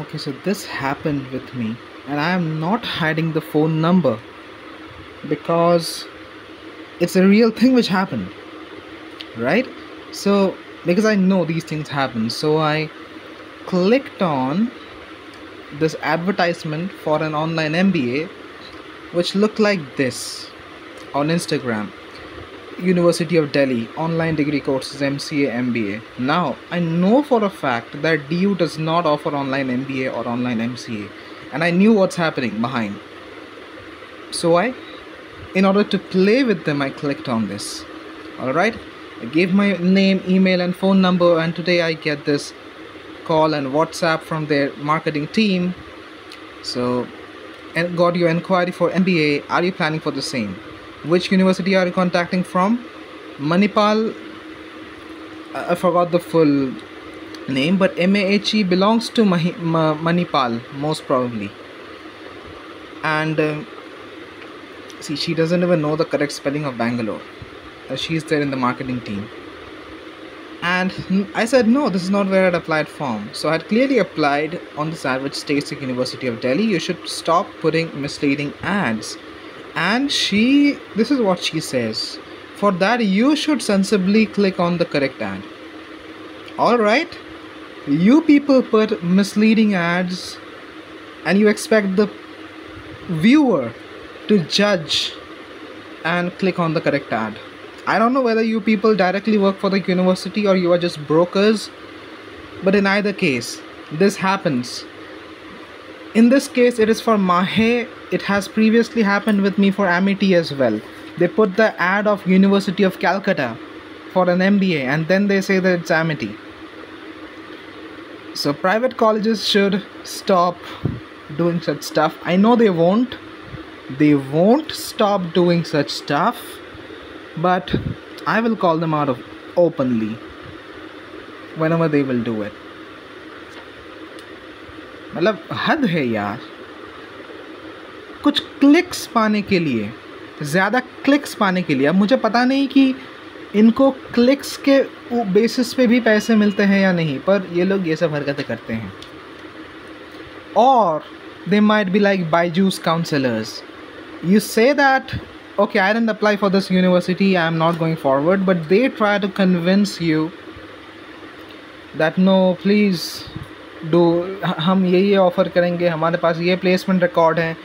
Okay, so this happened with me, and I am not hiding the phone number because it's a real thing which happened, right? So, because I know these things happen, so I clicked on this advertisement for an online MBA which looked like this on Instagram. University of Delhi online degree courses MCA MBA. Now, I know for a fact that DU does not offer online MBA or online MCA, and I knew what's happening behind. So in order to play with them, I clicked on this. All right, I gave my name, email, and phone number, and today I get this call and WhatsApp from their marketing team. So, and got your inquiry for MBA. Are you planning for the same? Which university are you contacting from? Manipal. I forgot the full name, but MAHE belongs to Manipal, most probably. And see, she doesn't even know the correct spelling of Bangalore. She's there in the marketing team. And I said, no, this is not where I'd applied from. So I had clearly applied on this ad which states at University of Delhi. You should stop putting misleading ads. And this is what she says. For that, you should sensibly click on the correct ad. Alright? You people put misleading ads and you expect the viewer to judge and click on the correct ad. I don't know whether you people directly work for the university or you are just brokers, but in either case, this happens. In this case, it is for Mahe. It has previously happened with me for Amity as well. They put the ad of University of Calcutta for an MBA and then they say that it's Amity. So private colleges should stop doing such stuff. I know they won't. They won't stop doing such stuff. But I will call them out of openly whenever they will do it. मतलब हद है यार. कुछ clicks पाने के लिए, ज़्यादा clicks पाने के लिए. अब मुझे पता नहीं कि इनको क्लिक्स के बेसिस पे भी पैसे मिलते हैं या नहीं, पर ये लोग ये सब हरकतें करते हैं. और they might be like Byju's counselors. You say that, okay, I didn't apply for this university, I am not going forward, but they try to convince you that no, please do, हम ये offer करेंगे, हमारे पास ये placement record है,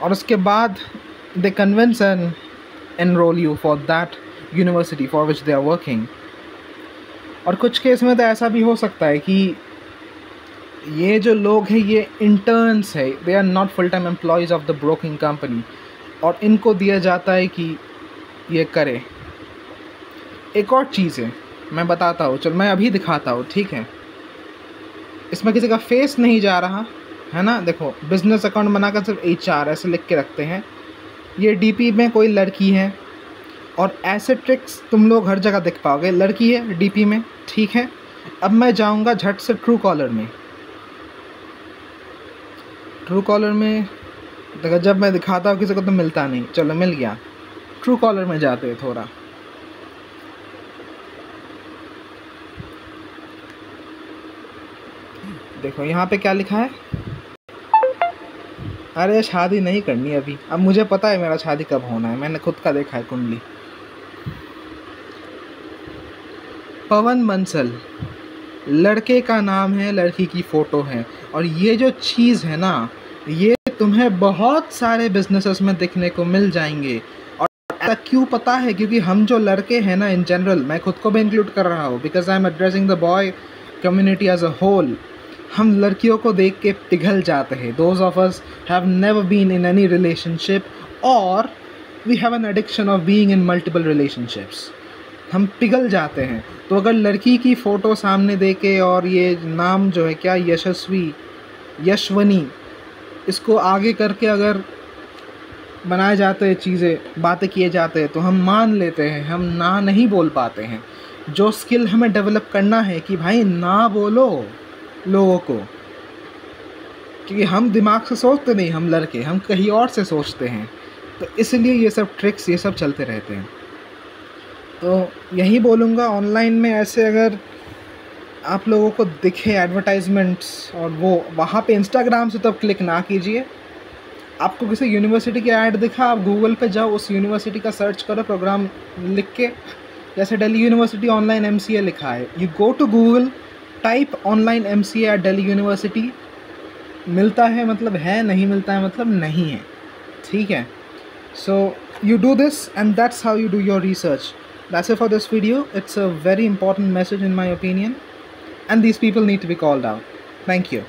और उसके बाद they convince and enroll you for that university for which they are working. और कुछ केस में तो ऐसा भी हो सकता है कि ये जो लोग हैं ये इंटर्न्स है, they are not full time employees of the broking company, और इनको दिया जाता है कि ये करे. एक और चीज़ है, मैं बताता हूँ, चलो मैं अभी दिखाता हूँ, ठीक है. इसमें किसी का फेस नहीं जा रहा है ना. देखो, बिजनेस अकाउंट बनाकर सिर्फ HR ऐसे लिख के रखते हैं. ये DP में कोई लड़की है, और ऐसे ट्रिक्स तुम लोग हर जगह देख पाओगे. लड़की है DP में, ठीक है. अब मैं जाऊँगा झट से ट्रू कॉलर में. ट्रू कॉलर में देखो, जब मैं दिखाता हूँ किसी को तो मिलता नहीं. चलो मिल गया. ट्रू कॉलर में जाते हैं थोड़ा. देखो यहाँ पे क्या लिखा है. अरे शादी नहीं करनी अभी. अब मुझे पता है मेरा शादी कब होना है, मैंने खुद का देखा है कुंडली. पवन बंसल लड़के का नाम है, लड़की की फ़ोटो है. और ये जो चीज़ है ना, ये तुम्हें बहुत सारे बिजनेसेस में देखने को मिल जाएंगे. और ऐसा क्यों पता है? क्योंकि हम जो लड़के हैं ना, इन जनरल, मैं खुद को भी इंक्लूड कर रहा हूँ, because I am addressing the boy community as a whole. हम लड़कियों को देख के पिघल जाते हैं. Those of us have never been in any relationship, और we have an addiction of being in multiple relationships. हम पिघल जाते हैं. तो अगर लड़की की फ़ोटो सामने दे के, और ये नाम जो है क्या, यशवनी, इसको आगे करके अगर बनाए जाते हैं चीज़ें, बातें किए जाते हैं, तो हम मान लेते हैं. हम ना नहीं बोल पाते हैं. जो स्किल हमें डेवलप करना है कि भाई ना बोलो लोगों को, क्योंकि हम दिमाग से सोचते नहीं, हम लड़के, हम कहीं और से सोचते हैं. तो इसलिए ये सब ट्रिक्स, ये सब चलते रहते हैं. तो यही बोलूँगा, ऑनलाइन में ऐसे अगर आप लोगों को दिखे एडवर्टाइजमेंट्स और वो वहाँ पे इंस्टाग्राम से तो आप क्लिक ना कीजिए। आपको किसी यूनिवर्सिटी की ऐड दिखा, आप गूगल पे जाओ, उस यूनिवर्सिटी का सर्च करो प्रोग्राम लिख के, जैसे दिल्ली यूनिवर्सिटी ऑनलाइन एमसीए लिखा है, you go to Google, type online MCA at Delhi university, मिलता है मतलब है, नहीं मिलता है मतलब नहीं है, ठीक है। सो you do this and that's how you do your research. That's it for this video. It's a very important message in my opinion, and these people need to be called out. Thank you.